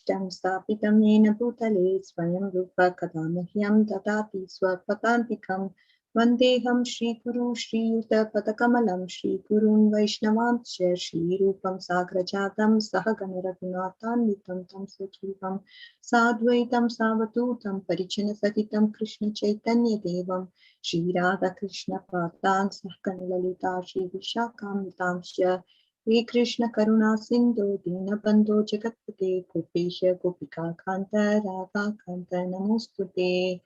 Ishtam Stapitam Yena Bhutale Swayam Rupa Kadamahyam Dadati Swapakantikam Vandeham Shri Guru Shri Yuta Padakamalam Shri Gurun Vaishnavansya Shri Rupam Sagrajatam Sahagana Raghunathanvitam Tam Sajivam Sadvaitam Savatutam Parichana Sahitam Krishna Chaitanya Devam Shri Radha Krishna Patan Sahagana Lalita Shri Vishakamitamsya Shri Krishna Karuna Sindhu Dinabandho Jagatpate Gopesha Gopika Kanta Radha Kanta Namostute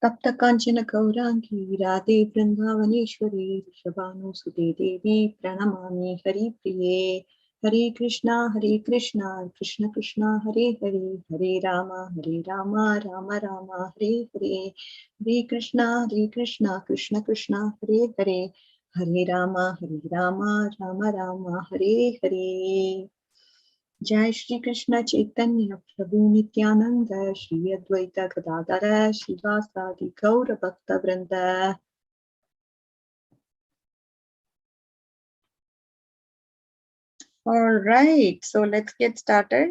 Tapta Kanchana Gaurangi Radhe Vrindavaneshwari Shabanu Sute Devi Pranamami Hari Priye Hare Krishna Krishna Krishna Hare Hare Hare Rama Rama Rama Hare Hare Hare Krishna Krishna Krishna Hare Hare Hare Rama Rama Rama Hare Hare Jai Shri Krishna Chaitanya Prabhu Nityananda Shri Advaita Gadadara Shivasadi Gaura Bhakta Vrinda. All right, so let's get started.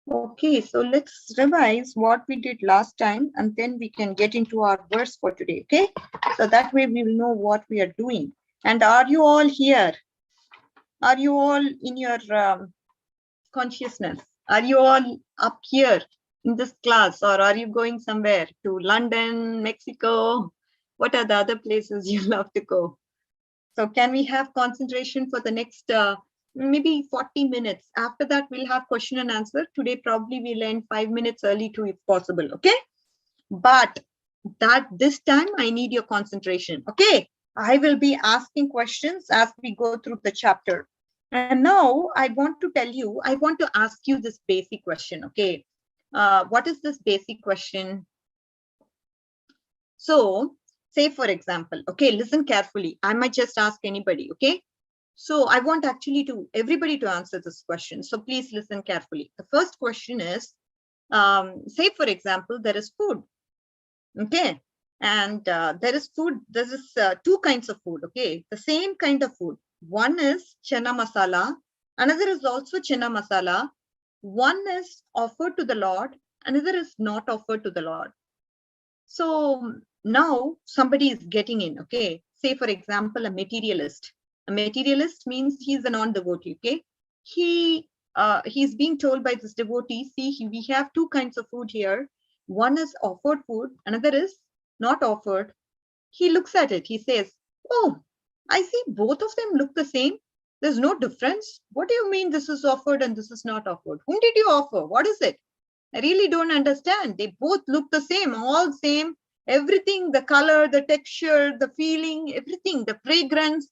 Okay, so let's revise what we did last time and then we can get into our verse for today, okay? So that way we will know what we are doing. And are you all here? Are you all in your consciousness? Are you all up here in this class or are you going somewhere to London, Mexico? What are the other places you love to go? So can we have concentration for the next maybe 40 minutes? After that, we'll have question and answer. Today, probably we'll end 5 minutes early too, if possible, okay? But this time, I need your concentration, okay? I will be asking questions as we go through the chapter. And now I want to tell you, I want to ask you this basic question, okay? What is this basic question? So, say for example, okay, listen carefully. I might just ask anybody, okay? So I want actually everybody to answer this question. So please listen carefully. The first question is, say for example, there is food, okay? And there is food, there is two kinds of food, okay? The same kind of food. One is chana masala, another is also chana masala. One is offered to the Lord, another is not offered to the Lord. So now somebody is getting in, okay? Say for example, a materialist. A materialist means he's a non-devotee, okay? He's being told by this devotee, see, we have two kinds of food here. One is offered food, another is not offered. He looks at it, he says, oh, I see both of them look the same. There's no difference. What do you mean this is offered and this is not offered? Whom did you offer? What is it? I really don't understand. They both look the same, all same. Everything, the color, the texture, the feeling, everything, the fragrance.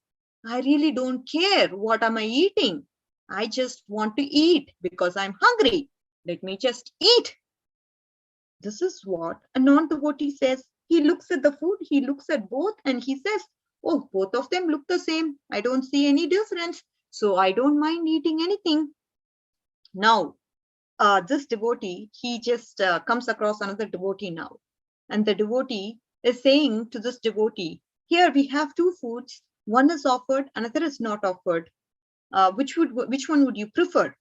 I really don't care. What am I eating? I just want to eat because I'm hungry. Let me just eat. This is what a non-devotee says. He looks at the food, he looks at both and he says, oh, both of them look the same. I don't see any difference. So I don't mind eating anything. Now, this devotee, he just comes across another devotee now. And the devotee is saying to this devotee, here we have two foods. One is offered, another is not offered. Which one would you prefer?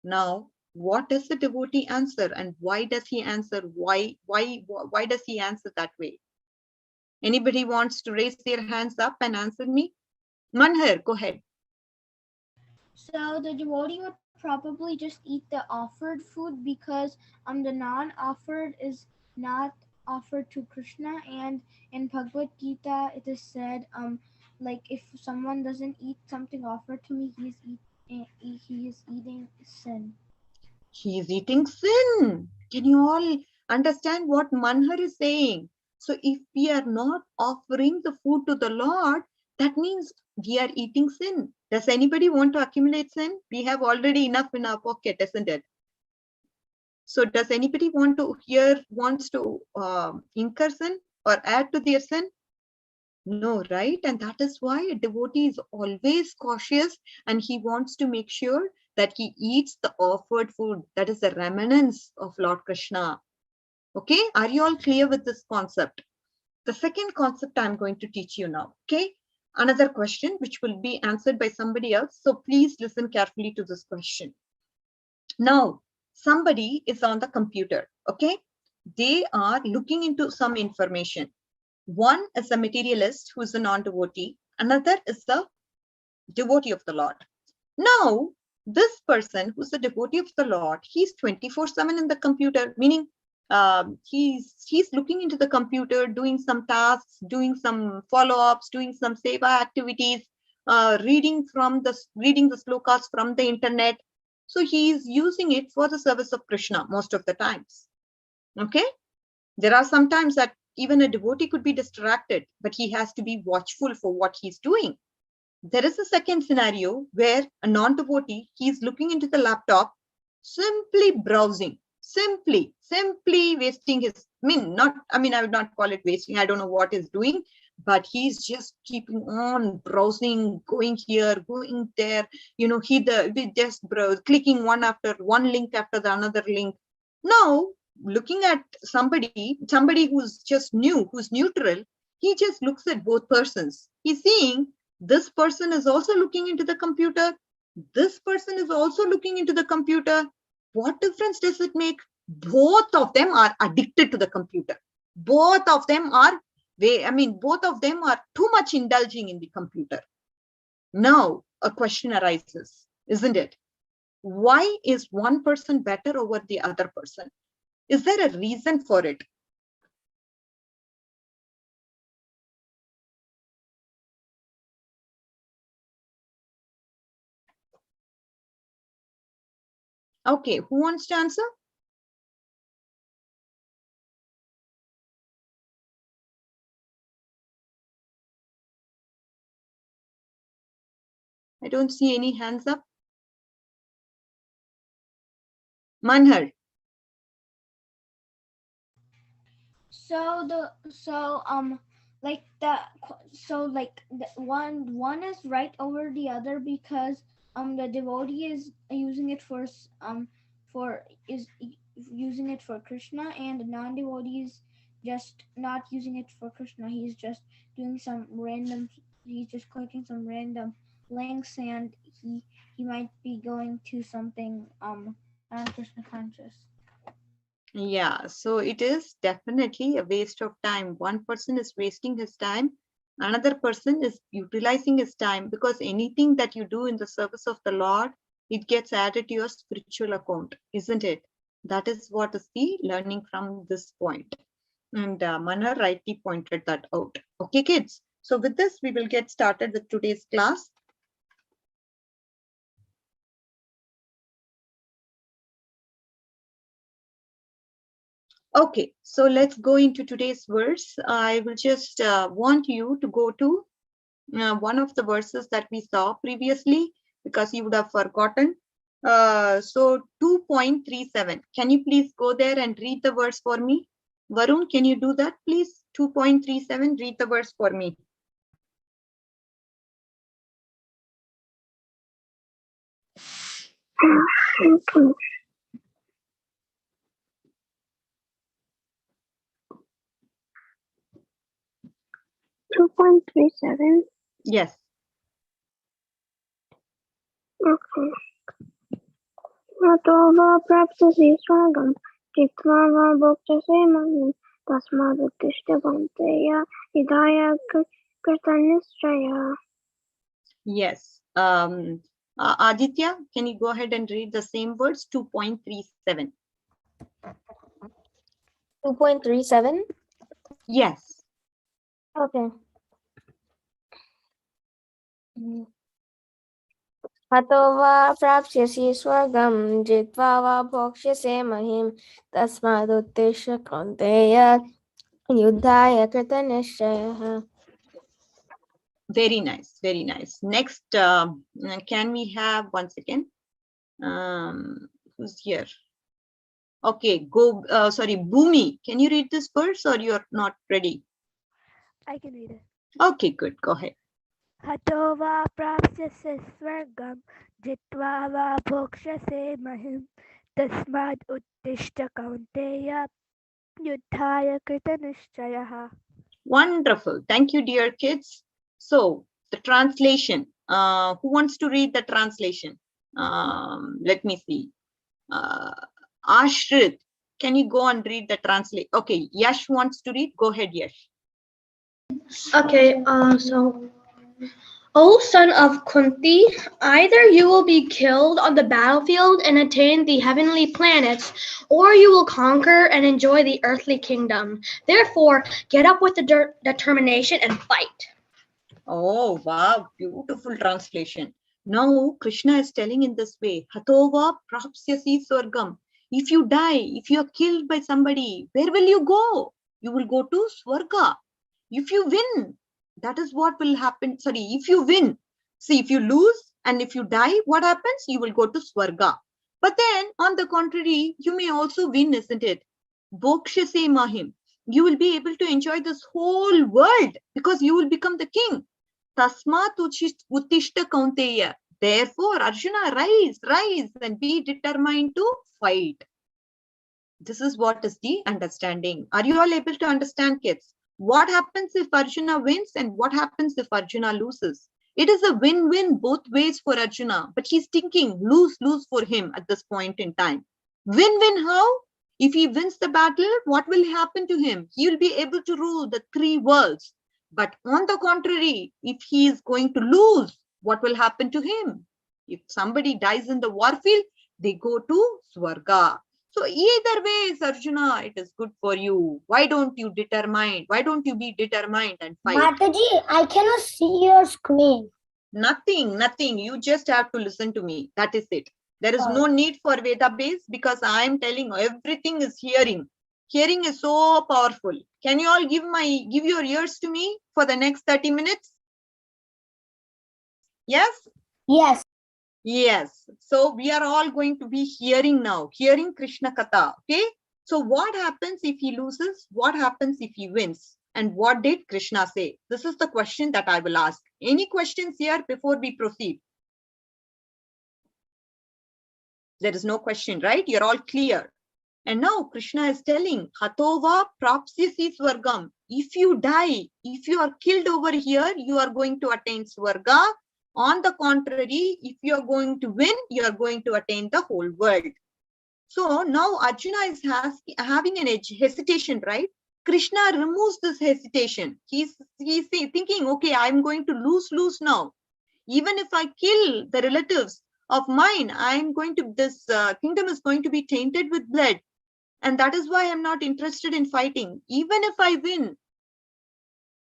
Now, what does the devotee answer and why does he answer? Why does he answer that way? Anybody wants to raise their hands up and answer me? Manhar, go ahead. So the devotee would probably just eat the offered food because the non-offered is not offered to Krishna, and in Bhagavad Gita it is said like if someone doesn't eat something offered to me, he is eating sin. He is eating sin. Can you all understand what Manhar is saying? So if we are not offering the food to the Lord, that means we are eating sin. Does anybody want to accumulate sin? We have already enough in our pocket, isn't it? So does anybody wants to incur sin or add to their sin? No, right? And that is why a devotee is always cautious, and he wants to make sure that he eats the offered food, that is the remnants of Lord Krishna. Okay, are you all clear with this concept? The second concept I'm going to teach you now. Okay, another question which will be answered by somebody else. So please listen carefully to this question. Now, somebody is on the computer. Okay, they are looking into some information. One is a materialist who is a non-devotee. Another is the devotee of the Lord. Now, this person who's a devotee of the Lord, he's 24/7 in the computer, meaning he's looking into the computer, doing some tasks, doing some follow-ups, doing some seva activities, reading the slokas from the internet. So he's using it for the service of Krishna most of the times. Okay, there are some times that even a devotee could be distracted, but he has to be watchful for what he's doing. There is a second scenario where a non-devotee, he's looking into the laptop, simply browsing, simply wasting his, I would not call it wasting. I don't know what he's doing, but he's just keeping on browsing, going here, going there, he just browse, clicking one link after the another link. Now, looking at somebody who's just new, who's neutral, he just looks at both persons. He's seeing this person is also looking into the computer. This person is also looking into the computer. What difference does it make? Both of them are addicted to the computer. Both of them are too much indulging in the computer. Now, a question arises, isn't it? Why is one person better over the other person? Is there a reason for it? Okay, who wants to answer? I don't see any hands up. Manhar. One is right over the other because the devotee is using it using it for Krishna, and the non-devotee is just not using it for Krishna. He's just doing he's just clicking some random links, and he might be going to something non-Krishna conscious. Yeah, so it is definitely a waste of time. One person is wasting his time, another person is utilizing his time, because anything that you do in the service of the Lord, it gets added to your spiritual account, isn't it? That is what is the learning from this point. And Mana rightly pointed that out. Okay, kids. So with this, we will get started with today's class. Okay, so let's go into today's verse. I will just want you to go to one of the verses that we saw previously, because you would have forgotten. So 2.37. Can you please go there and read the verse for me? Varun, can you do that, please? 2.37, read the verse for me. Yes. Okay. Atova praptasi swagam, jitva va bhoktyase mahim, tasmad uttishta bhanteya, hidaya kartanishchaya. Yes. Aditya, can you go ahead and read the same words? 2.37. 2.37? Yes. Okay. Atova praptyasi swagam, jitva va bhoktyase mahim, tasmad uttishta bhanteya, hidaya kartanishchaya. Very nice, very nice. Next, can we have 1 second? Who's here? Okay, Bhumi, can you read this verse, or you're not ready? I can read it. Okay, good. Go ahead. हतो वा प्राप्स्यसे स्वर्गं जित्वा वा भोक्ष्यसे महिं तस्माद् उत्तिष्ठ कौन्तेय युद्धाय कृतनिश्चयः. Wonderful. Thank you, dear kids. So the translation, who wants to read the translation? Let me see. Ashrit, can you go and read the translate? Okay, Yash wants to read. Go ahead, Yash. Okay, so, O son of Kunti, either you will be killed on the battlefield and attain the heavenly planets, or you will conquer and enjoy the earthly kingdom. Therefore, get up with the determination and fight. Oh, wow, beautiful translation. Now, Krishna is telling in this way, Hatova prapsyasi swargam. If you die, if you are killed by somebody, where will you go? You will go to Swarga. If you win, that is what will happen. Sorry, if you win, see, if you lose and if you die, what happens? You will go to Swarga. But then, on the contrary, you may also win, isn't it? Bhokshase mahim. You will be able to enjoy this whole world because you will become the king. Tasmat uttishta kaunteya. Therefore, Arjuna, rise and be determined to fight. This is what is the understanding. Are you all able to understand, kids? What happens if Arjuna wins and what happens if Arjuna loses? It is a win-win both ways for Arjuna, but he's thinking lose for him at this point in time. Win-win how? If he wins the battle, what will happen to him? He will be able to rule the three worlds. But on the contrary, if he is going to lose, what will happen to him? If somebody dies in the warfield, they go to Swarga. So either way, Arjuna, it is good for you. Why don't you determine? Why don't you be determined and fight? Mataji, I cannot see your screen. Nothing. You just have to listen to me. That is it. There is no need for Veda base because I am telling everything is hearing. Hearing is so powerful. Can you all give your ears to me for the next 30 minutes? Yes? Yes. Yes. So we are all going to be hearing now, hearing Krishna Katha. Okay. So what happens if he loses? What happens if he wins? And what did Krishna say? This is the question that I will ask. Any questions here before we proceed? There is no question, right? You're all clear. And now Krishna is telling, Hatova prapsyasi swargam. If you die, if you are killed over here, you are going to attain Swarga. On the contrary, if you are going to win, you are going to attain the whole world. So now Arjuna is having an hesitation, right? Krishna removes this hesitation. He's thinking, okay, I'm going to lose now. Even if I kill the relatives of mine, this kingdom is going to be tainted with blood. And that is why I'm not interested in fighting. Even if I win,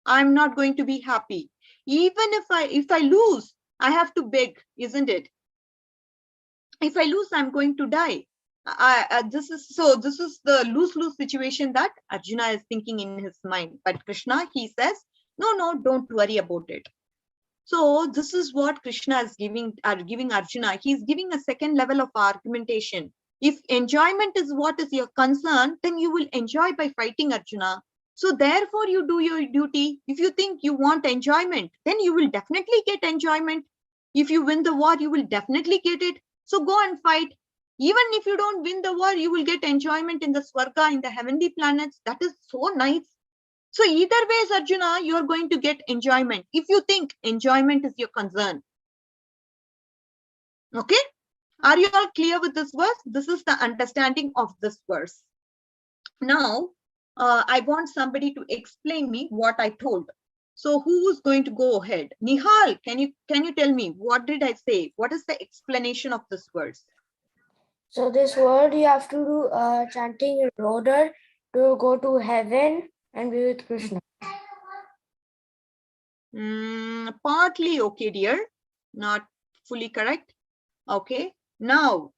I'm not going to be happy. Even if I lose, I have to beg, isn't it? If I lose, I'm going to die. This is the lose-lose situation that Arjuna is thinking in his mind. But Krishna, he says, no, don't worry about it. So this is what Krishna is giving Arjuna. He's giving a second level of argumentation. If enjoyment is what is your concern, then you will enjoy by fighting, Arjuna. So therefore you do your duty. If you think you want enjoyment, then you will definitely get enjoyment. If you win the war, you will definitely get it. So go and fight. Even if you don't win the war, you will get enjoyment in the Swarga, in the heavenly planets. That is so nice. So either ways, Arjuna, you are going to get enjoyment. If you think enjoyment is your concern. Okay. Are you all clear with this verse? This is the understanding of this verse. Now, I want somebody to explain me what I told. So who is going to go ahead? Nihal, can you tell me what did I say? What is the explanation of this verse? So this word you have to do chanting in order to go to heaven and be with Krishna. Partly okay, dear. Not fully correct. Okay. Now,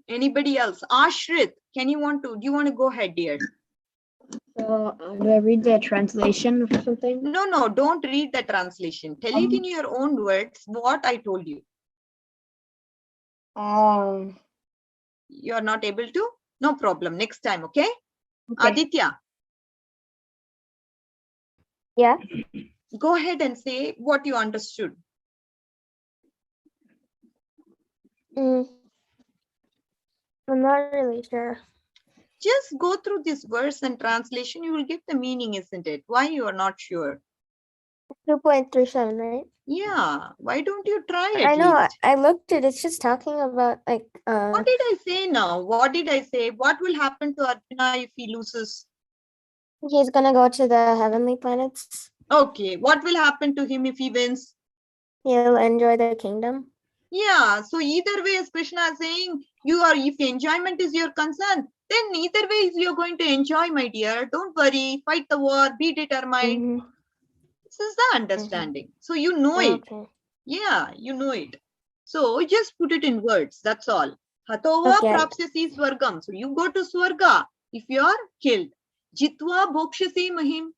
anybody else? Ashrit, do you want to go ahead, dear? So do I read the translation or something? No, don't read the translation. Tell it in your own words what I told you. You're not able to? No problem. Next time, okay? Okay. Aditya. Yeah. Go ahead and say what you understood. I'm not really sure. Just go through this verse and translation. You will get the meaning, isn't it? Why you are not sure? 2.37, right? Yeah. Why don't you try I at know. least? I looked at it. It's just talking about like What did I say now? What did I say? What will happen to Arjuna if he loses? he's gonna go to the heavenly planets. Okay. What will happen to him if he wins? He'll enjoy the kingdom. Yeah. So either way, as Krishna is saying, if enjoyment is your concern, then either way you're going to enjoy, my dear. Don't worry. Fight the war. Be determined. Mhm. This is the understanding. So you know it. Okay. Yeah, you know it. So just put it in words. That's all. Hatova Okay. prapsyasi swargam. So you go to swarga if you are killed. Jitva bhokshasi mahim.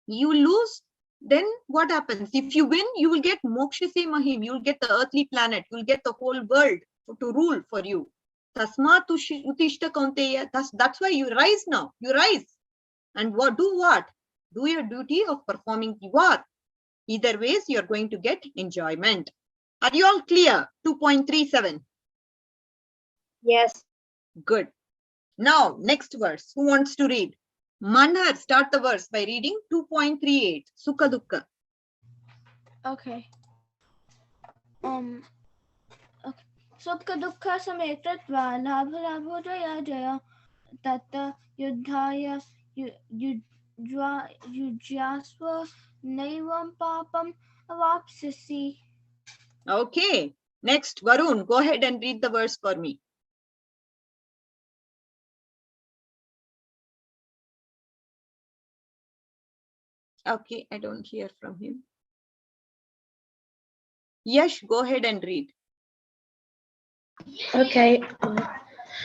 You lose, then what happens? If you win, you will get mokshasi mahim. You will get the earthly planet. You will get the whole world to rule for you. Tasma utishta kaunteya. That's why you rise now. You rise. And what? Do your duty of performing the war. Either ways, you're going to get enjoyment. Are you all clear? 2.37. Yes. Good. Now, next verse. Who wants to read? Manhar, start the verse by reading 2.38. Sukha Dukkha. Okay. Okay. Sukha Dukkha Same Kritva Labha Labho Jaya Jaya Tata Yudhaya Yujyasva Naivam Papam Avapsisi. Okay. Next, Varun, go ahead and read the verse for me. Okay, I don't hear from him. Yash, go ahead and read. Okay.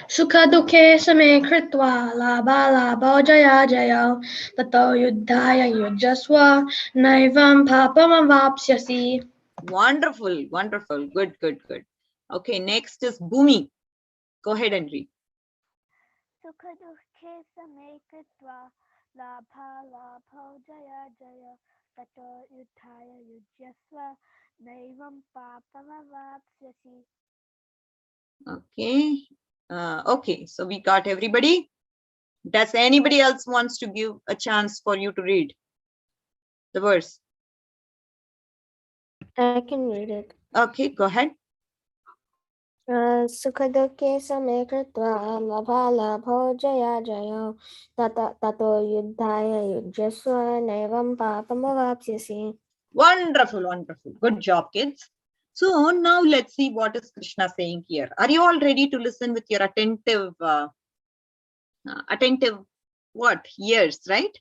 Sukha dukhe same kritva labha labho jaya jaya tato yuddhaya yujaswa naivam papam avapsyasi. Wonderful, wonderful. Good, good, good. Okay, next is Bhumi. Go ahead and read. Sukha dukhe same kritva labha labho jaya jaya tato yudhaya yujyasva naivam papamavapsyasi. Okay. Okay, so we got everybody. Does anybody else wants to give a chance for you to read the verse? I can read it. Okay, go ahead. Sukhadukke same kritva labha labho jaya jaya tato yuddhaya yujyasva naivam papam avapsyasi. Wonderful, wonderful. Good job, kids. So now let's see what is Krishna saying here. Are you all ready to listen with your attentive ears, right?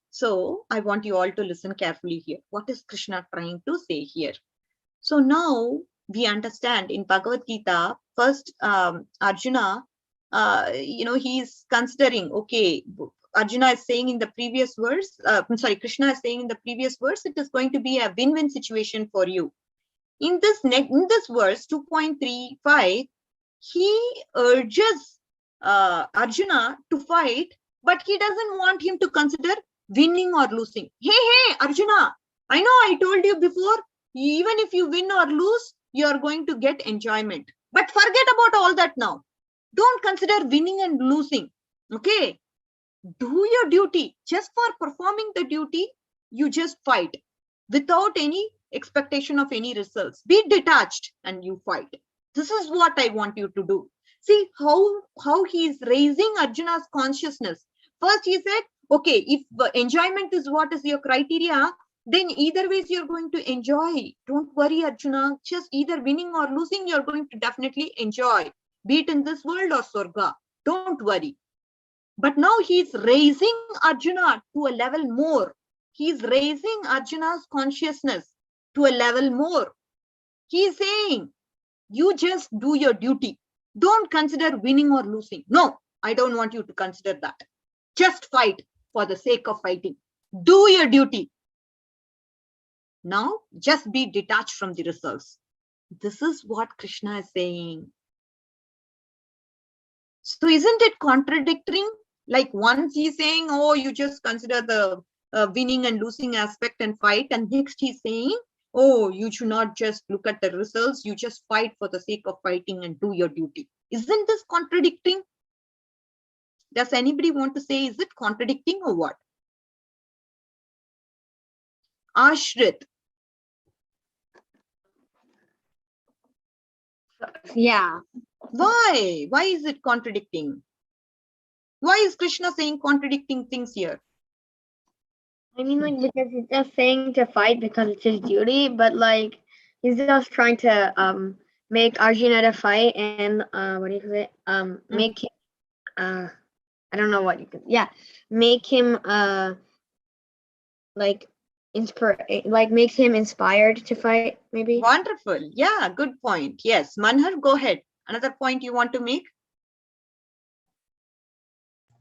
So I want you all to listen carefully here. What is Krishna trying to say here? So now we understand in Bhagavad Gita, first Arjuna, he's considering, okay, Arjuna is saying in the previous verse, Krishna is saying in the previous verse, it is going to be a win-win situation for you. In this verse 2.35, he urges Arjuna to fight, but he doesn't want him to consider winning or losing. Hey, Arjuna, I know I told you before, even if you win or lose, you are going to get enjoyment. But forget about all that now. Don't consider winning and losing. Okay? Do your duty. Just for performing the duty, you just fight without any expectation of any results. Be detached and you fight. This is what I want you to do. See how he is raising Arjuna's consciousness. First he said, okay, if enjoyment is what is your criteria, then either ways you're going to enjoy. Don't worry, Arjuna. Just either winning or losing, you're going to definitely enjoy. Be it in this world or Swarga. Don't worry. But now he's raising Arjuna to a level more. He's raising Arjuna's consciousness to a level more. He's saying, you just do your duty. Don't consider winning or losing. No, I don't want you to consider that. Just fight for the sake of fighting. Do your duty. Now, just be detached from the results. This is what Krishna is saying. So isn't it contradicting? Like once he's saying, oh, you just consider the winning and losing aspect and fight, and next he's saying, oh, you should not just look at the results, you just fight for the sake of fighting and do your duty. Isn't this contradicting? Does anybody want to say, is it contradicting or what? Ashrit. Yeah. Why? Why is it contradicting? Why is Krishna saying contradicting things here? I mean, like, because he's just saying to fight because it's his duty, but like he's just trying to make Arjuna to fight and what do you say? Make him I don't know what you could make him like makes him inspired to fight, maybe. Wonderful. Yeah, good point. Yes, Manhar, go ahead. Another point you want to make?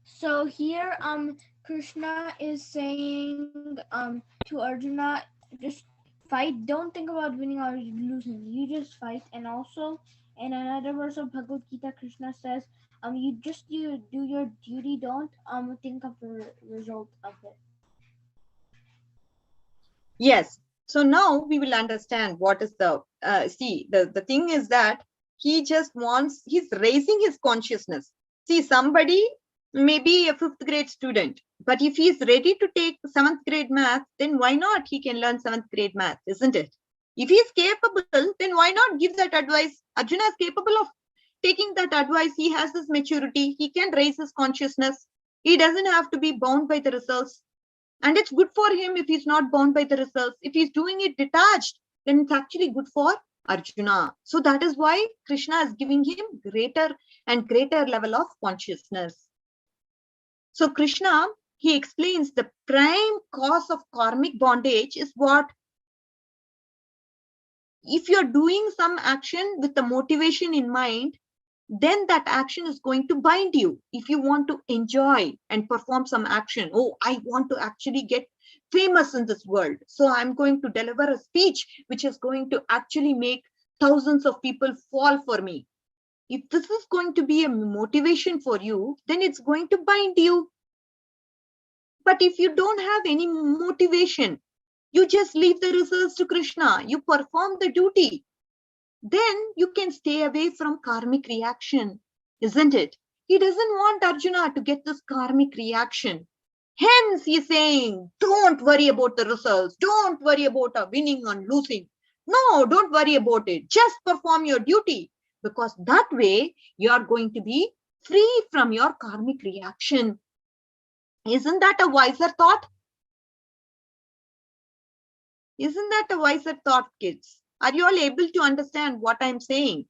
So here, Krishna is saying, to Arjuna, just fight. Don't think about winning or losing. You just fight. And also, in another verse of Bhagavad Gita, Krishna says, you do your duty. Don't think of the result of it. Yes. So now we will understand what is the, see, the thing is that he just wants, he's raising his consciousness. See, somebody may be a 5th grade student, but if he's ready to take 7th grade math, then why not? He can learn 7th grade math, isn't it? If he's capable, then why not give that advice? Arjuna is capable of taking that advice. He has this maturity. He can raise his consciousness. He doesn't have to be bound by the results. And it's good for him if he's not bound by the results. If he's doing it detached, then it's actually good for Arjuna. So that is why Krishna is giving him greater and greater level of consciousness. So Krishna, he explains the prime cause of karmic bondage is what? If you're doing some action with the motivation in mind, then that action is going to bind you. If you want to enjoy and perform some action, oh, I want to actually get famous in this world, so I'm going to deliver a speech which is going to actually make thousands of people fall for me. If this is going to be a motivation for you, then it's going to bind you. But if you don't have any motivation, you just leave the results to Krishna, you perform the duty, then you can stay away from karmic reaction, isn't it? He doesn't want Arjuna to get this karmic reaction. Hence, he's saying, don't worry about the results. Don't worry about winning and losing. No, don't worry about it. Just perform your duty, because that way you are going to be free from your karmic reaction. Isn't that a wiser thought? Isn't that a wiser thought, kids? Are you all able to understand what I'm saying?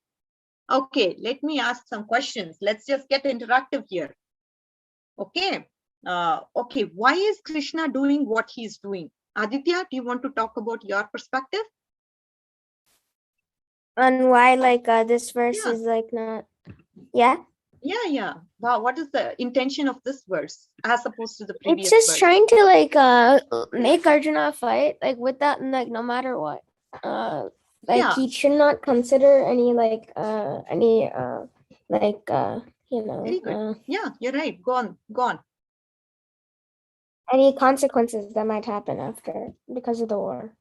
Okay, let me ask some questions. Let's just get interactive here. Okay. Okay, why is Krishna doing what he's doing? Aditya, do you want to talk about your perspective? And why, like, this verse Yeah. is like not, yeah? Yeah. Wow, what is the intention of this verse as opposed to the previous It's just verse? trying to like make Arjuna fight like with that, like no matter what. Like Yeah. he should not consider any like you know Very good. Yeah, you're right. Go on. any consequences that might happen after because of the war.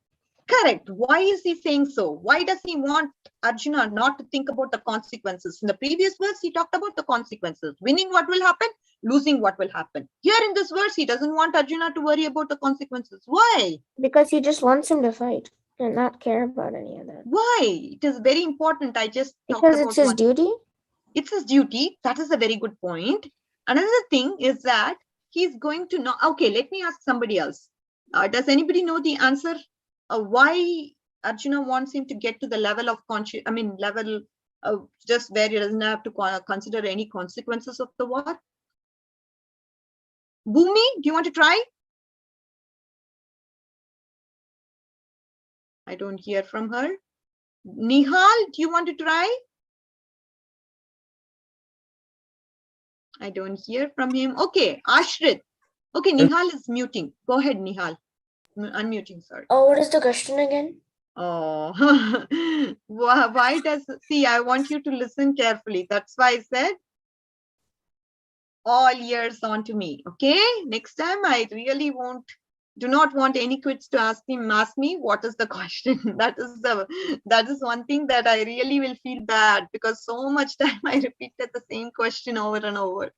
Correct. Why is he saying so? Why does he want Arjuna not to think about the consequences? In the previous verse, he talked about the consequences. Winning, what will happen? Losing, what will happen? Here in this verse, he doesn't want Arjuna to worry about the consequences. Why? Because he just wants him to fight and not care about any of that. Why? It is very important. I just talked Because about it's his one. duty. It's his duty. That is a very good point. Another thing is that he's going to know. Okay, let me ask somebody else. Does anybody know the answer? Why Arjuna wants him to get to the level of level just where he doesn't have to consider any consequences of the war? Bhumi, do you want to try? I don't hear from her. Nihal, do you want to try? I don't hear from him. Okay, Ashrit. Okay, Nihal is muting. Go ahead, Nihal. Unmuting, sorry. Oh, what is the question again? Oh, why does, see, I want you to listen carefully. That's why I said all ears on to me. Okay, next time I really won't Do not want any kids to ask me what is the question. That is one thing that I really will feel bad, because so much time I repeated the same question over and over.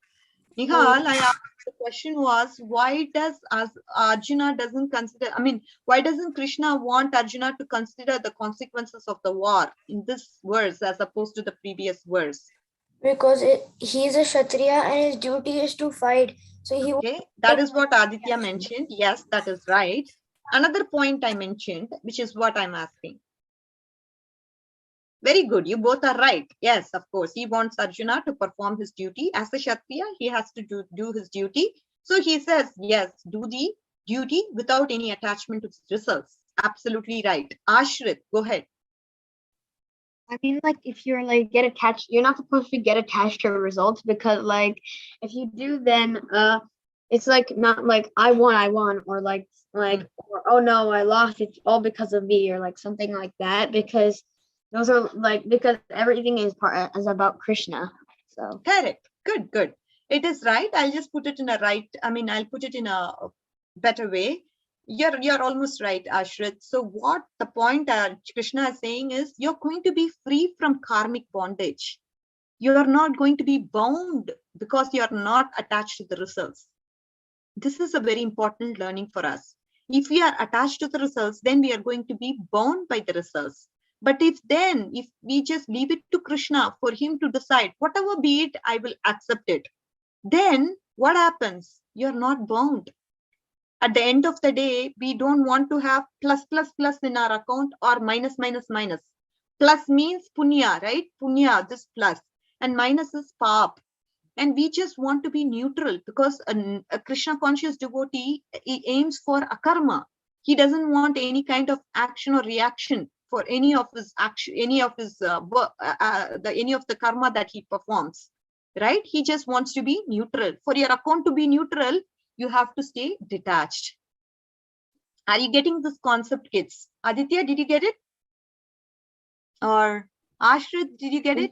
Nihal, I asked, the question was, why does Arjuna doesn't consider, why doesn't Krishna want Arjuna to consider the consequences of the war in this verse as opposed to the previous verse? Because he is a Kshatriya and his duty is to fight. So he Okay, that is what Aditya mentioned. Yes, that is right. Another point I mentioned, which is what I'm asking. Very good. You both are right. Yes, of course. He wants Arjuna to perform his duty. As a Kshatriya, he has to do his duty. So he says, yes, do the duty without any attachment to results. Absolutely right. Ashrit, go ahead. I mean, like, if you're like get attached, you're not supposed to get attached to results, because like if you do, then it's like not like I won, or like or, oh no, I lost, it's all because of me, or like something like that, because those are like, because everything is about Krishna. So Correct. Good, good. It is right. I'll just put it in a I'll put it in a better way. You're almost right, Ashrit. So what the point Krishna is saying is, you're going to be free from karmic bondage. You're not going to be bound because you're not attached to the results. This is a very important learning for us. If we are attached to the results, then we are going to be bound by the results. But if we just leave it to Krishna for him to decide, whatever be it, I will accept it. Then what happens? You're not bound. At the end of the day, we don't want to have plus in our account, or minus. Plus means punya, right? Punya, this plus. And minus is pap. And we just want to be neutral, because a Krishna conscious devotee, he aims for a karma. He doesn't want any kind of action or reaction for any of his action, any of the karma that he performs, right? He just wants to be neutral. For your account to be neutral, you have to stay detached. Are you getting this concept, kids? Aditya, did you get it? Or Ashrit, did you get it?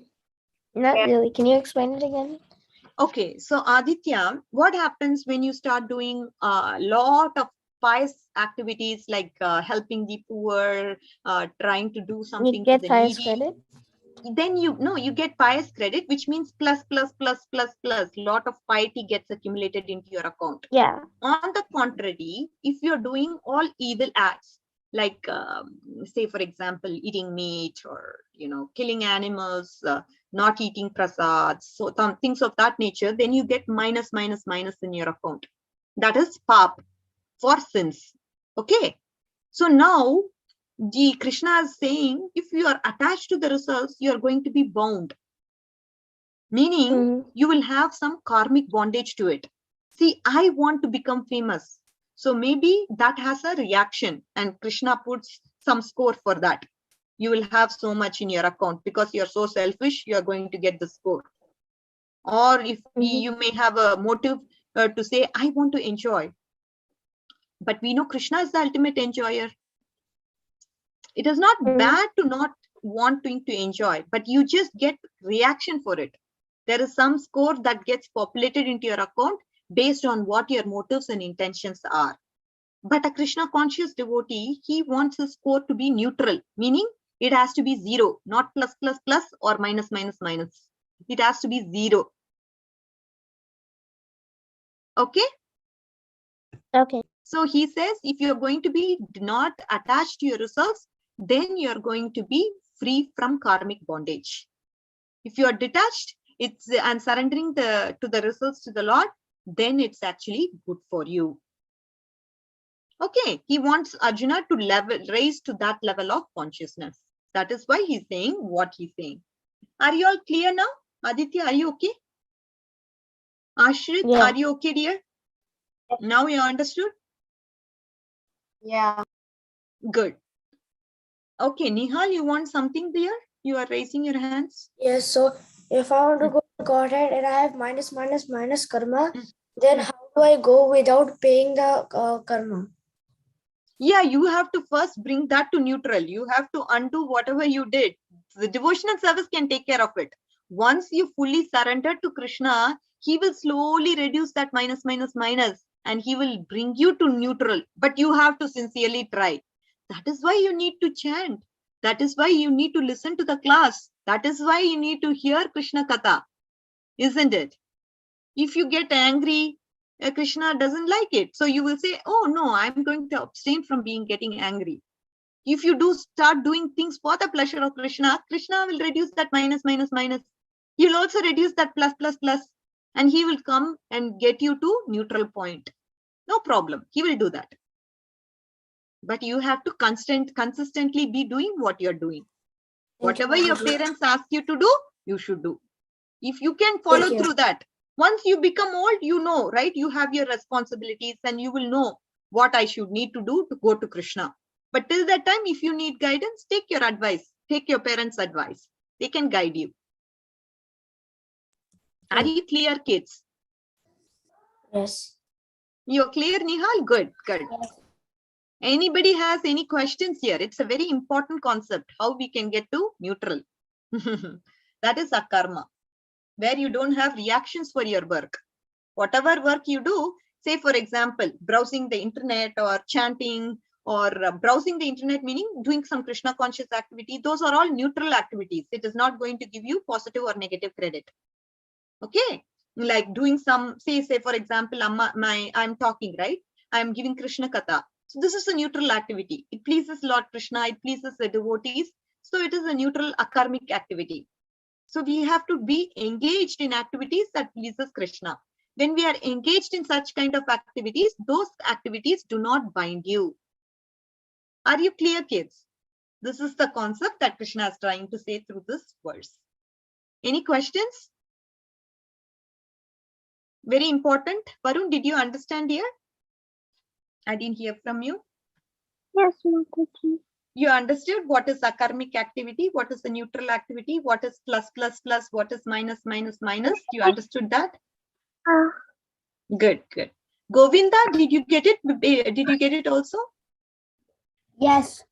Not really. Can you explain it again? Okay, so Aditya, what happens when you start doing a lot of pious activities, like helping the poor, trying to do something You get to the pious needy? credit? Then you get pious credit, which means plus. Lot of piety gets accumulated into your account. Yeah. On the contrary, if you're doing all evil acts, like say for example, eating meat, or killing animals, not eating prasads, so some things of that nature, then you get minus in your account. That is pap, for sins. Okay, so now the Krishna is saying, if you are attached to the results, you are going to be bound, meaning you will have some karmic bondage to it. See, I want to become famous, so maybe that has a reaction, and Krishna puts some score for that. You will have so much in your account because you're so selfish, you're going to get the score. Or if you may have a motive to say, I want to enjoy, but we know Krishna is the ultimate enjoyer. It is not bad to not wanting to enjoy, but you just get reaction for it. There is some score that gets populated into your account based on what your motives and intentions are. But a Krishna conscious devotee, he wants his score to be neutral, meaning it has to be zero, not plus or minus. It has to be zero. Okay? Okay. So he says, if you're going to be not attached to your results, then you're going to be free from karmic bondage. If you are detached, and surrendering to the results to the Lord, then it's actually good for you. Okay, he wants Arjuna to raise to that level of consciousness. That is why he's saying what he's saying. Are you all clear now? Aditya, are you okay? Ashrit, Yeah. are you okay, dear? Now you understood? yeah. Good. Okay, Nihal, you want something there? You are raising your hands. Yes, so if I want to go to Godhead and I have minus karma, then how do I go without paying the karma? Yeah, you have to first bring that to neutral. You have to undo whatever you did. The devotional service can take care of it. Once you fully surrender to Krishna, he will slowly reduce that minus. and he will bring you to neutral, but you have to sincerely try. That is why you need to chant. That is why you need to listen to the class. That is why you need to hear Krishna Katha, isn't it? If you get angry, Krishna doesn't like it. So you will say, oh no, I'm going to abstain from getting angry. If you do start doing things for the pleasure of Krishna, Krishna will reduce that minus, minus, minus. He will also reduce that plus, plus, plus. And he will come and get you to neutral point. No problem. He will do that. But you have to consistently be doing what you're doing. Whatever your parents ask you to do, you should do. If you can follow through that, once you become old, you know, right? You have your responsibilities and you will know what I should need to do to go to Krishna. But till that time, if you need guidance, take your advice, take your parents' advice. They can guide you. Are you clear, kids? Yes. You're clear, Nihal? Good, good. Yes. Anybody has any questions here? It's a very important concept, how we can get to neutral. That is a karma, where you don't have reactions for your work. Whatever work you do, say for example, browsing the internet or chanting or browsing the internet, meaning doing some Krishna conscious activity, those are all neutral activities. It is not going to give you positive or negative credit. Okay, like doing some, say for example, I'm talking, right? I'm giving Krishna Katha. So this is a neutral activity. It pleases Lord Krishna, it pleases the devotees. So it is a neutral karmic activity. So we have to be engaged in activities that pleases Krishna. When we are engaged in such kind of activities, those activities do not bind you. Are you clear, kids? This is the concept that Krishna is trying to say through this verse. Any questions? Very important. Varun, did you understand here? I didn't hear from you. Yes, Mataji. You understood what is a karmic activity, what is the neutral activity, what is plus, plus, plus, what is minus, minus, minus. You understood that? Good, good. Govinda, did you get it? Did you get it also? Yes.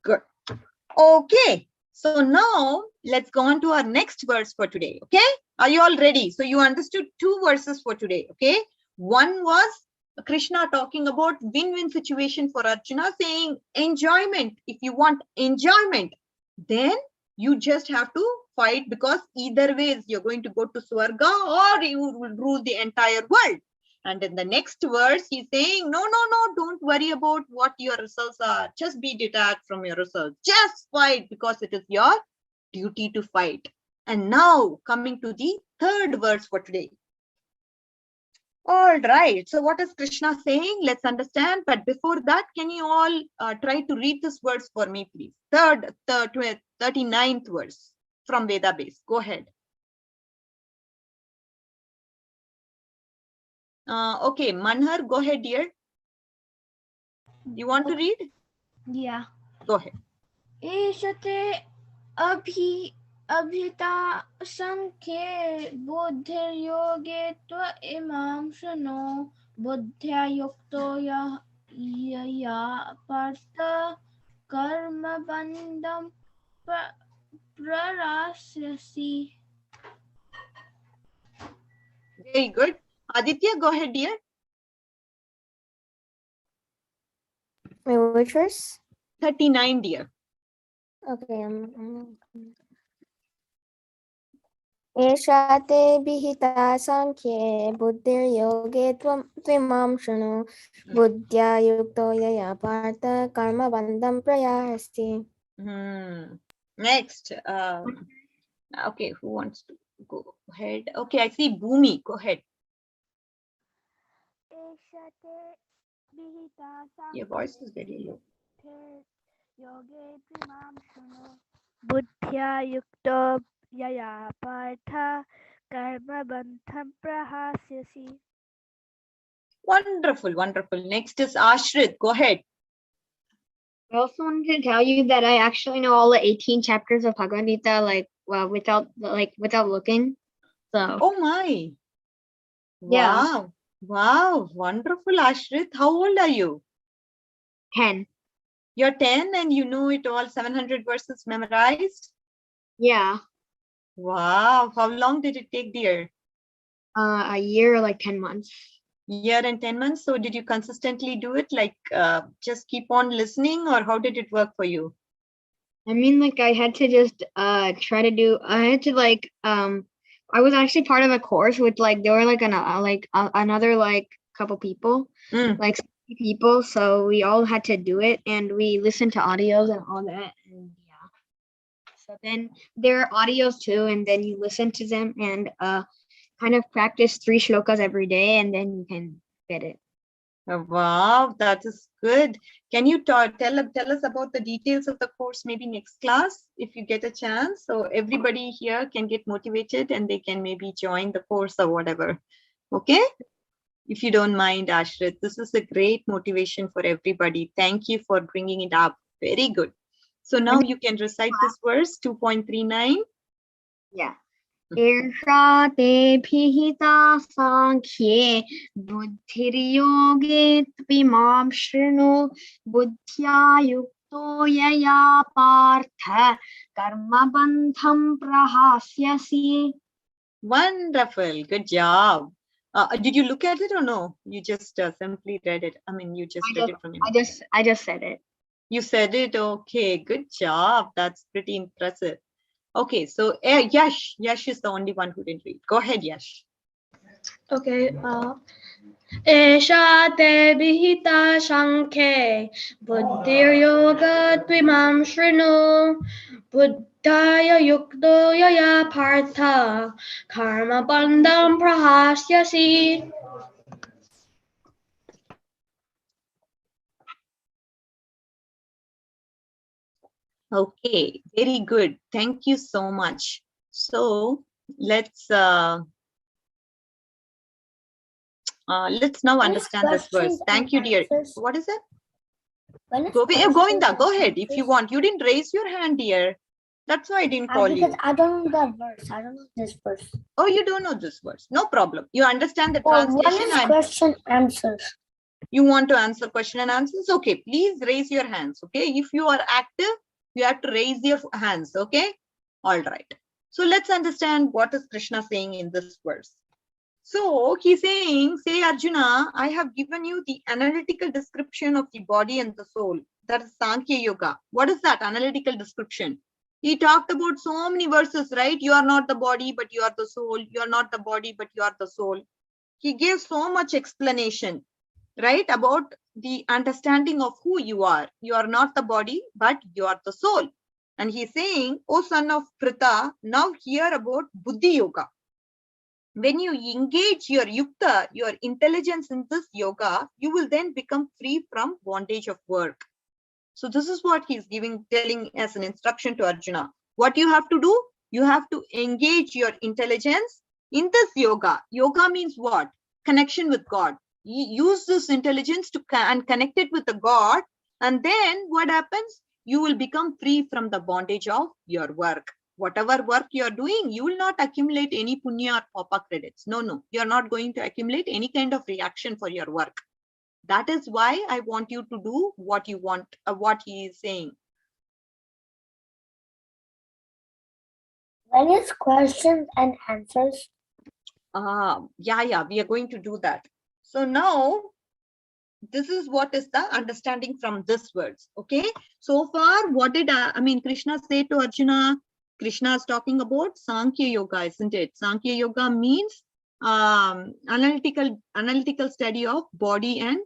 Good. Okay. So now let's go on to our next verse for today. Okay. Are you all ready? So you understood two verses for today. Okay. One was Krishna talking about win-win situation for Arjuna, saying enjoyment. If you want enjoyment, then you just have to fight, because either ways you're going to go to Swarga or you will rule the entire world. And in the next verse, he's saying, no, don't worry about what your results are. Just be detached from your results. Just fight, because it is your duty to fight. And now coming to the third verse for today. All right. So what is Krishna saying? Let's understand. But before that, can you all try to read this verse for me, please? 39th verse from Veda base. Go ahead. Okay, Manhar, go ahead, dear. You want to read? Yeah. Go ahead. Eshate abhita sankhye buddhiryoge tva imam shano buddhya yukto yaya partha karma bandham prarasyasi. Very good. Aditya, go ahead, dear. Which verse? 39, dear. Okay. Esha te bihita sankhye buddhiryoge tvimam shanu buddhya yukto yaya partha karma bandham prayasi. Next. Okay, who wants to go ahead? Okay, I see Bhumi. Go ahead. Your voice is very low. Buddhya yukto yaya partha karma bandham prahasyasi. Wonderful, wonderful. Next is Ashrit. Go ahead. I also wanted to tell you that I actually know all the 18 chapters of Bhagavad Gita, without looking. So. Oh my. Yeah. Wow. Wow. Wonderful, Ashrit. How old are you? 10. You're 10 and you know it all 700 verses memorized? Yeah. Wow. How long did it take, dear? A year or 10 months. Year and 10 months. So did you consistently do it? Like just keep on listening, or how did it work for you? I mean, like I had to just try to do. I had to like I was actually part of a course with like there were like another like couple people, like 60 people. So we all had to do it, and we listened to audios and all that. And yeah. So then there are audios too, and then you listen to them and kind of practice 3 shlokas every day, and then you can get it. Oh, wow, that is good. Can you tell us about the details of the course maybe next class if you get a chance? So everybody here can get motivated and they can maybe join the course or whatever. Okay? If you don't mind, Ashrit, this is a great motivation for everybody. Thank you for bringing it up. Very good. So now you can recite this verse 2.39. Yeah. Irsha te bhihita sankhye buddhiryoge tvimam shrinu buddhya yukto yaya partha karma bandham prahasyasi. Wonderful. Good job. Did you look at it or no? You just simply read it. I mean, you just read it from your mind. I just said it. You said it. Okay. Good job. That's pretty impressive. Okay. So Yash is the only one who didn't read. Go ahead, Yash. Okay. Esha te bihita shankhe buddhir yoga tvimam shrinu buddhaya yukto yaya partha karma bandham prahasyasi. Okay. Very good. Thank you so much. So let's now understand this verse. Thank you, dear. What is it? Govinda, go ahead if you want. You didn't raise your hand, dear. That's why I didn't call you. Because I don't know that verse. I don't know this verse. Oh, you don't know this verse. No problem. You understand the Well, translation. one is question answers. You want to answer question and answers? Okay, please raise your hands. Okay, if you are active, you have to raise your hands. Okay, all right. So let's understand what is Krishna saying in this verse. So he's saying, say Arjuna, I have given you the analytical description of the body and the soul. That is Sankhya Yoga. What is that analytical description? He talked about so many verses, right? You are not the body, but you are the soul. You are not the body, but you are the soul. He gave so much explanation, right? About the understanding of who you are. You are not the body, but you are the soul. And he's saying, O son of Pritha, now hear about Buddhi Yoga. When you engage your yukta, your intelligence in this yoga, you will then become free from bondage of work. So this is what he's telling as an instruction to Arjuna. What you have to do? You have to engage your intelligence in this yoga. Yoga means what? Connection with God. You use this intelligence to connect it with the God. And then what happens? You will become free from the bondage of your work. Whatever work you're doing, you will not accumulate any punya or papa credits. No, you're not going to accumulate any kind of reaction for your work. That is why I want you to do what you want, what he is saying. When is questions and answers? Yeah, we are going to do that. So now, this is what is the understanding from this words. Okay. So far, what did Krishna say to Arjuna? Krishna is talking about Sankhya Yoga, isn't it? Sankhya Yoga means analytical study of body and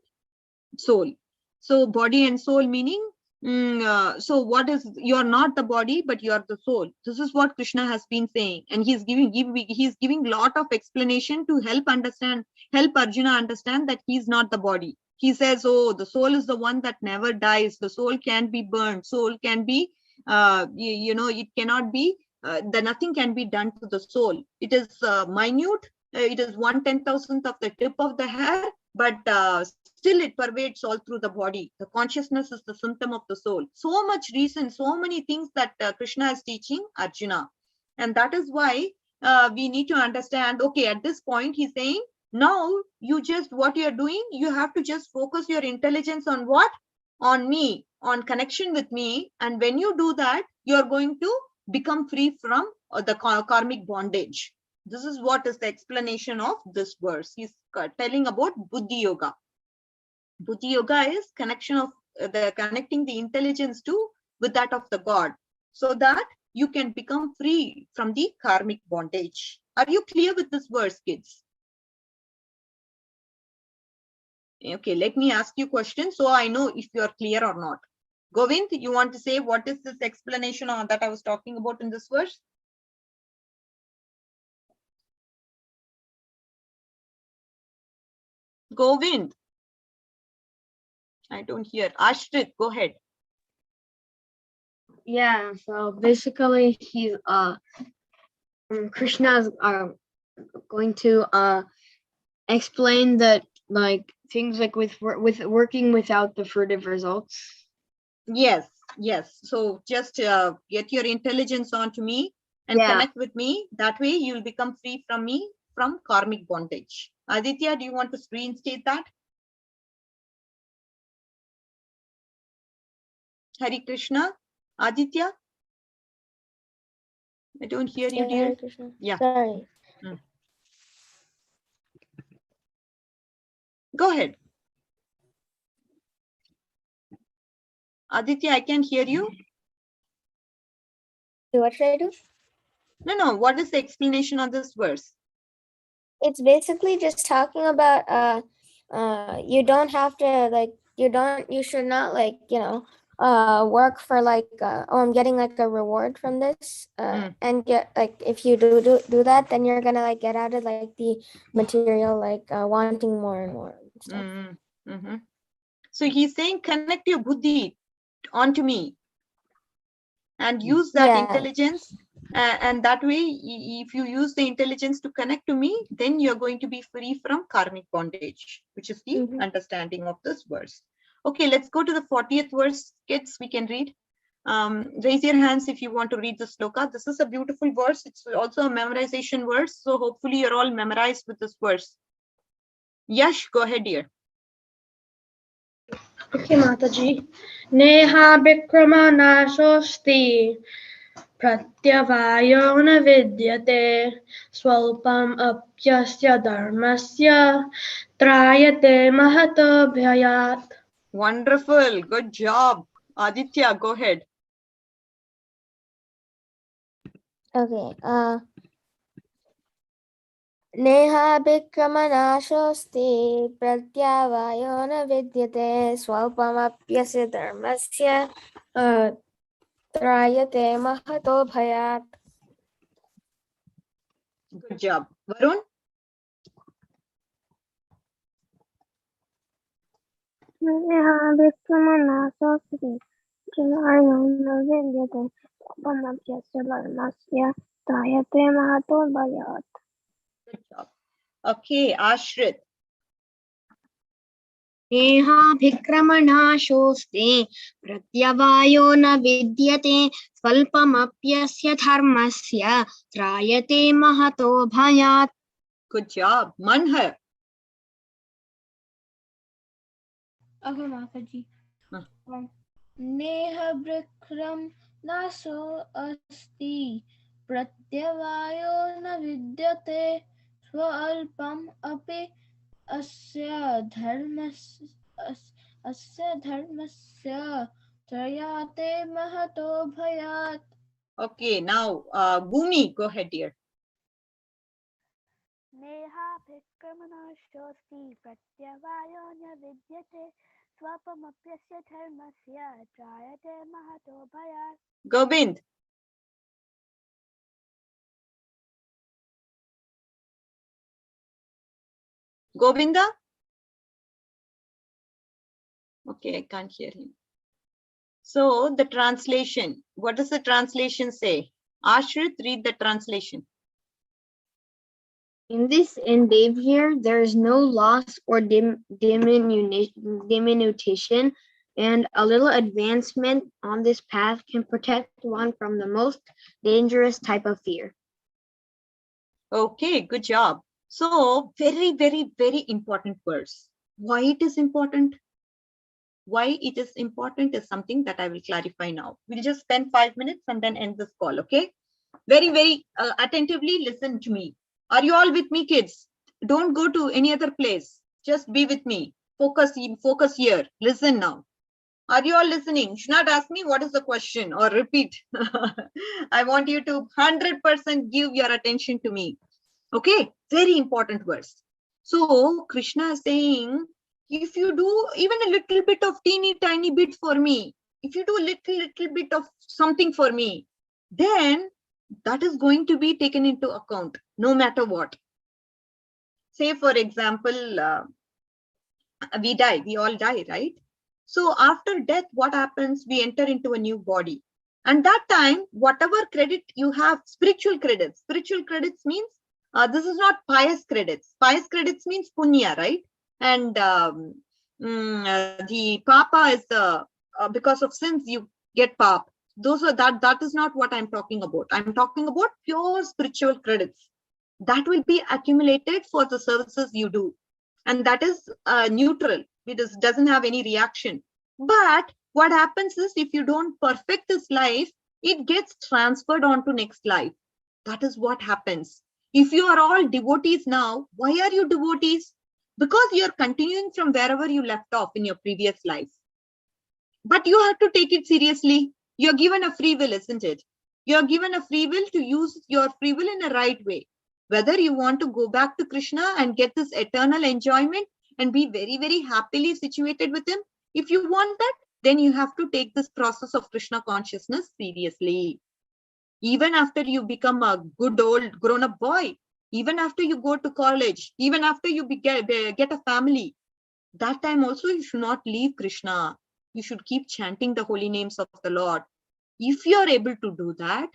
soul. So body and soul meaning, so what is, you are not the body, but you are the soul. This is what Krishna has been saying. And he's giving lot of explanation to help Arjuna understand that he's not the body. He says, oh, the soul is the one that never dies. The soul can be burned. Soul can be, it cannot be, nothing can be done to the soul. It is minute. It is 1/10,000th of the tip of the hair, but still it pervades all through the body. The consciousness is the symptom of the soul. So much reason, so many things that Krishna is teaching Arjuna. And that is why we need to understand, okay, at this point he's saying, now you just, what you're doing, you have to just focus your intelligence on what? On me, on connection with me. And when you do that, you're going to become free from the karmic bondage. This is what is the explanation of this verse. He's telling about Buddhi Yoga. Buddhi Yoga is connection of connecting the intelligence to with that of the God, so that you can become free from the karmic bondage. Are you clear with this verse, kids? Okay, let me ask you questions so I know if you are clear or not. Govind, you want to say what is this explanation that I was talking about in this verse? Govind, I don't hear. Ashrit, go ahead. Yeah, so basically he's Krishna's going to explain that like things like with working without the fruitive results. Yes, yes. So just get your intelligence onto me and connect with me. That way you'll become free from me, from karmic bondage. Aditya, do you want to reinstate that? Hari Krishna. Aditya? I don't hear you, dear. Hare Krishna. Yeah. Sorry. Go ahead. Aditya, I can hear you. What should I do? No. What is the explanation of this verse? It's basically just talking about you don't have to like you should not like work for like oh, I'm getting like a reward from this and get like if you do that, then you're gonna like get out of like the material like wanting more and more and stuff. So he's saying connect your buddhi onto me and use that intelligence, and that way if you use the intelligence to connect to me, then you're going to be free from karmic bondage, which is the understanding of this verse. Okay, let's go to the 40th verse, kids. We can read. Raise your hands if you want to read the sloka. This is a beautiful verse. It's also a memorization verse, so hopefully you're all memorized with this verse. Yash, go ahead, dear. Okay, Mataji. Neha Bikrama Nashosti Pratyavayo na vidyate Swalpam apyasya dharmasya Trayate mahato bhayat. Wonderful. Good job. Aditya, go ahead. Okay. Neha Bikramanasosti Pratyavayo na vidyate Swalpamapyasya dharmasya Trayate mahato bhayat. Good job. Varun? Neha Bikramanasosti Pratyavayo na vidyate Swalpamapyasya dharmasya Trayate mahato bhayat. Good job. Okay, Ashrit. Neha bhikramanasosti pratyavayo na vidyate swalpamapyasya dharmasya trayate mahato bhayat. Good job. Manhar. Okay, Mataji. Huh. Neha Bikram Naso Asti Pratyavayo na vidyate Swalpam api asya dharmasya trayate mahato bhayat. Okay, now Bhumi, go ahead, dear. Neha Bhikramanasosti Pratyavayo na vidyate Swapamapyasya dharmasya Trayate mahato bhayat. Govind. Govinda? Okay, I can't hear him. So the translation, what does the translation say? Ashrit, read the translation. In this endeavor, there is no loss or diminution, and a little advancement on this path can protect one from the most dangerous type of fear. Okay, good job. So very, very, very important verse. Why it is important? Why it is important is something that I will clarify now. We'll just spend 5 minutes and then end this call, okay? Very, very attentively listen to me. Are you all with me, kids? Don't go to any other place. Just be with me. Focus here. Listen now. Are you all listening? You should not ask me what is the question or repeat. I want you to 100% give your attention to me. Okay, very important verse. So Krishna is saying, if you do even a little bit of teeny tiny bit for me, if you do a little bit of something for me, then that is going to be taken into account no matter what. Say for example, we all die, right? So after death, what happens? We enter into a new body. And that time, whatever credit you have, spiritual credits means, this is not pious credits. Pious credits means punya, right? And the papa is because of sins, you get pap. That is not what I'm talking about. I'm talking about pure spiritual credits that will be accumulated for the services you do. And that is neutral. It doesn't have any reaction. But what happens is, if you don't perfect this life, it gets transferred on to next life. That is what happens. If you are all devotees now, why are you devotees? Because you're continuing from wherever you left off in your previous life. But you have to take it seriously. You're given a free will, isn't it? You're given a free will to use your free will in a right way. Whether you want to go back to Krishna and get this eternal enjoyment and be very, very happily situated with him, if you want that, then you have to take this process of Krishna consciousness seriously. Even after you become a good old grown-up boy, even after you go to college, even after you get a family, that time also you should not leave Krishna. You should keep chanting the holy names of the Lord. If you are able to do that,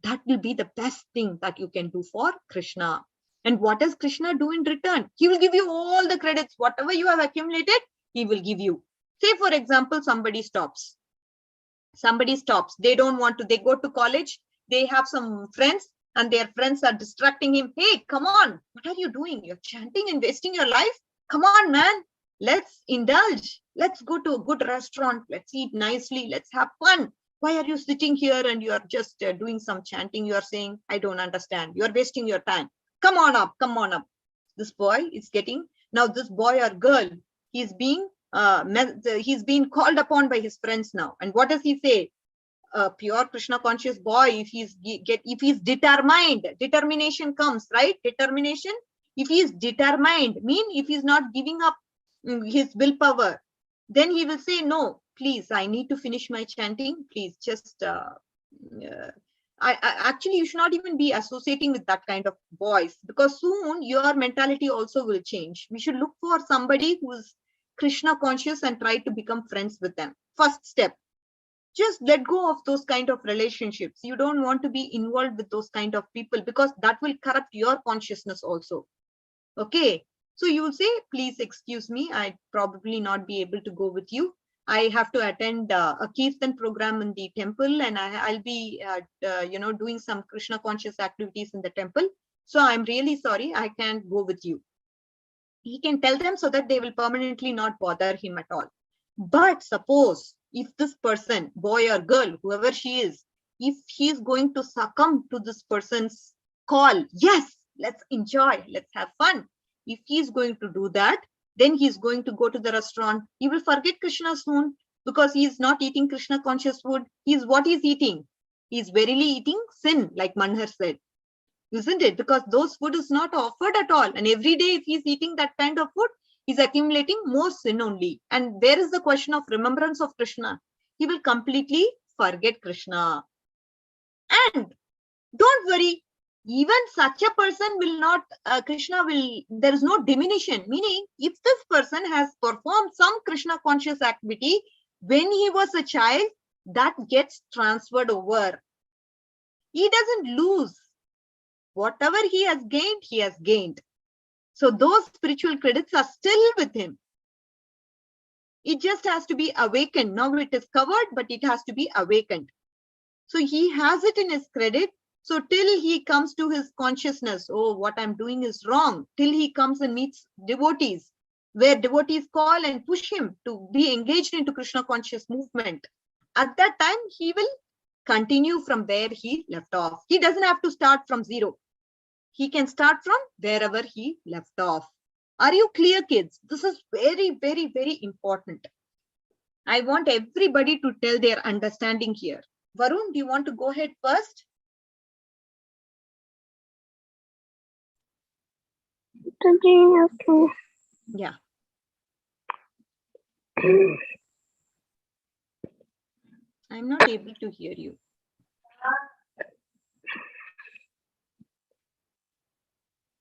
that will be the best thing that you can do for Krishna. And what does Krishna do in return? He will give you all the credits. Whatever you have accumulated, he will give you. Say, for example, somebody stops. They don't want to, they go to college, they have some friends, and their friends are distracting him. Hey, come on, what are you doing? You're chanting and wasting your life. Come on, man. Let's indulge. Let's go to a good restaurant. Let's eat nicely. Let's have fun. Why are you sitting here and you are just doing some chanting? You are saying, I don't understand. You are wasting your time. Come on up. Come on up. This boy is getting, now this boy or girl, he's being called upon by his friends now. And what does he say? A pure Krishna conscious boy, if he's determined, determination comes, right? Determination. If he is determined, if he's not giving up his willpower, then he will say, no, please, I need to finish my chanting. Please just, actually, you should not even be associating with that kind of boys, because soon your mentality also will change. We should look for somebody who is Krishna conscious and try to become friends with them. First step, just let go of those kind of relationships. You don't want to be involved with those kind of people, because that will corrupt your consciousness also. Okay. So you will say, please excuse me, I'd probably not be able to go with you. I have to attend a Kirtan program in the temple, and I'll be, doing some Krishna conscious activities in the temple. So I'm really sorry, I can't go with you. He can tell them so that they will permanently not bother him at all. But suppose if this person, boy or girl, whoever she is, if he is going to succumb to this person's call, yes, let's enjoy, let's have fun. If he is going to do that, then he's going to go to the restaurant. He will forget Krishna soon, because he is not eating Krishna conscious food. What he's eating? He's verily eating sin, like Manhar said. Isn't it? Because those food is not offered at all. And every day, if he's eating that kind of food, he's accumulating more sin only. And where is the question of remembrance of Krishna? He will completely forget Krishna. And don't worry, even such a person will not, Krishna will, there is no diminution. Meaning, if this person has performed some Krishna conscious activity when he was a child, that gets transferred over. He doesn't lose. Whatever he has gained, he has gained. So those spiritual credits are still with him. It just has to be awakened. Now it is covered, but it has to be awakened. So he has it in his credit. So till he comes to his consciousness, oh, what I'm doing is wrong, till he comes and meets devotees, where devotees call and push him to be engaged into Krishna conscious movement. At that time, he will continue from where he left off. He doesn't have to start from zero. He can start from wherever he left off. Are you clear, kids? This is very, very, very important. I want everybody to tell their understanding here. Varun, do you want to go ahead first? Okay. Yeah. I'm not able to hear you.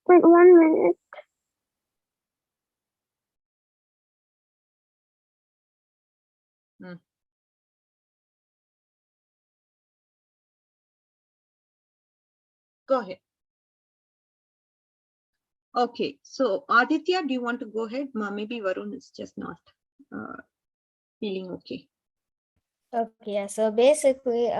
Wait 1 minute. Go ahead. Okay, so Aditya, do you want to go ahead? Maybe Varun is just not feeling okay. Okay, yeah. So basically,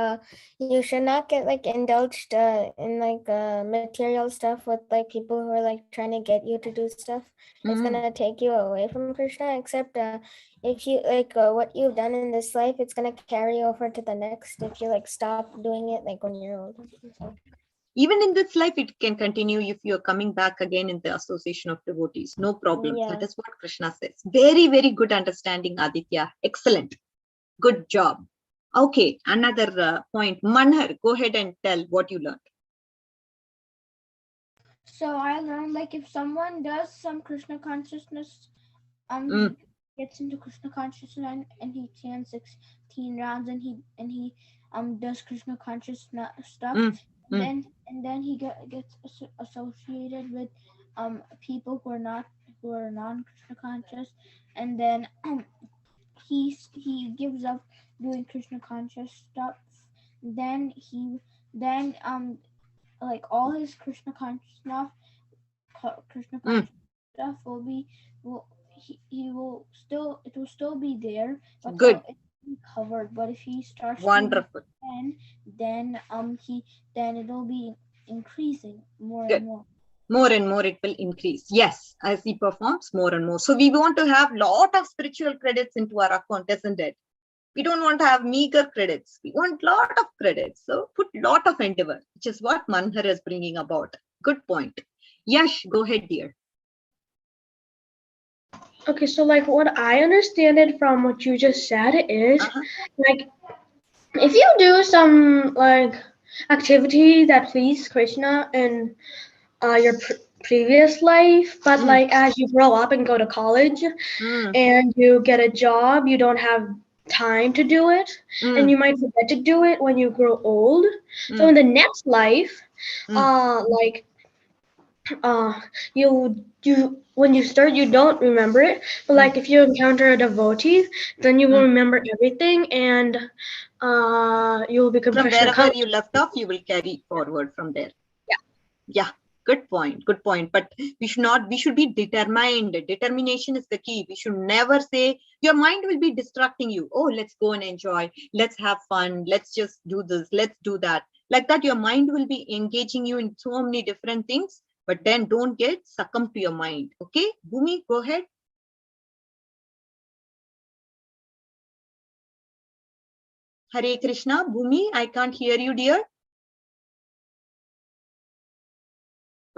you should not get like indulged in like material stuff with like people who are like trying to get you to do stuff. It's gonna take you away from Krishna. Except if you like what you've done in this life, it's gonna carry over to the next. If you like stop doing it like when you're old. Even in this life, it can continue if you're coming back again in the association of devotees. No problem. Yeah. That is what Krishna says. Very, very good understanding, Aditya. Excellent. Good job. Okay, another point. Manhar, go ahead and tell what you learned. So I learned like if someone does some Krishna consciousness, gets into Krishna consciousness and he chants 16 rounds and he does Krishna conscious stuff, and then he gets associated with people who are non-Krishna conscious, and then he gives up doing Krishna conscious stuff. Then like all his Krishna conscious stuff will be it will still be there, but Good. it will be covered. But if he starts Wonderful. then it'll be increasing more Good. and more. More and more it will increase. Yes, as he performs more and more. So we want to have lot of spiritual credits into our account, isn't it? We don't want to have meager credits. We want lot of credits. So put lot of endeavor, which is what Manhar is bringing about. Good point. Yash, go ahead, dear. Okay, so like what I understand it from what you just said is like if you do some like activity that please Krishna in your previous life, but like as you grow up and go to college and you get a job, you don't have time to do it, and you might forget to do it when you grow old. So in the next life, you when you start you don't remember it, but like if you encounter a devotee, then you will remember everything, and you will become from Krishna wherever conscious. you left off, you will carry forward from there. Yeah. Good point. But we should be determined. Determination is the key. We should never say your mind will be distracting you. Oh, let's go and enjoy. Let's have fun. Let's just do this. Let's do that. Like that, your mind will be engaging you in so many different things, but then don't get succumbed to your mind. Okay, Bhumi, go ahead. Hare Krishna. Bhumi, I can't hear you, dear.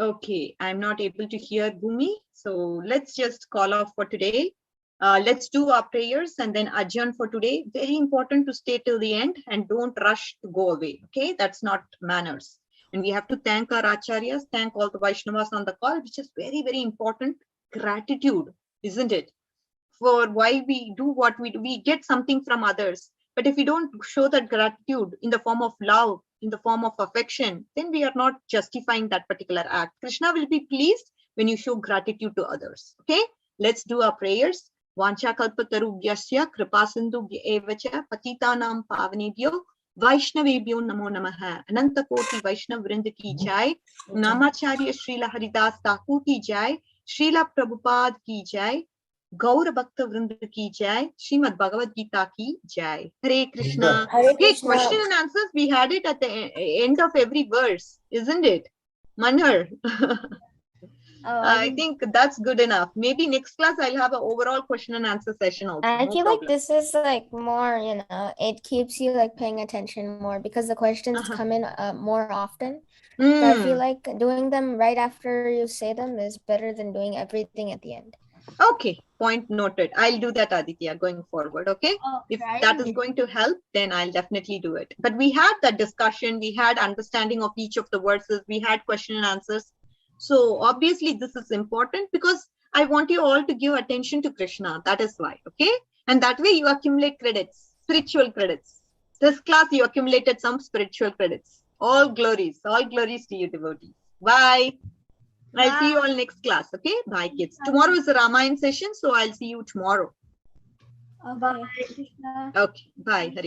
Okay, I'm not able to hear Bhumi. So let's just call off for today. Let's do our prayers and then adjourn for today. Very important to stay till the end and don't rush to go away. Okay, that's not manners. And we have to thank our acharyas, thank all the Vaishnavas on the call, which is very, very important. Gratitude, isn't it? For why we do what we do. We get something from others. But if we don't show that gratitude in the form of love, in the form of affection, then we are not justifying that particular act. Krishna will be pleased when you show gratitude to others. Okay, let's do our prayers. Vancha kalpatarubhyasya kripasindubhya evacha patitanam pavanebhyo Vaishnavebhyo namo namaha. Ananta koti Vaishnav vrinda ki jai. Namacharya Srila Haridas Thakur ki jai. Srila Prabhupada ki jai. Gaur Bhakta Vrinda ki jai, Srimad Bhagavad Gita ki jai. Hare Krishna. Hare Hey, Krishna. question and answers, we had it at the end of every verse, isn't it? Manhar. Oh, I think that's good enough. Maybe next class I'll have an overall question and answer session also. I No feel like problem. this is like more, it keeps you like paying attention more because the questions come in more often. So I feel like doing them right after you say them is better than doing everything at the end. Okay, point noted. I'll do that, Aditya, going forward. Okay. If that is going to help, then I'll definitely do it. But we had that discussion, we had understanding of each of the verses, we had question and answers. So obviously this is important because I want you all to give attention to Krishna. That is why. Okay. And that way you accumulate credits, spiritual credits. This class you accumulated some spiritual credits. All glories to you devotees. Bye. I'll see you all next class. Okay. Bye, kids. Tomorrow is the Ramayana session. So I'll see you tomorrow. Okay. Krishna. Okay. Bye, Harika.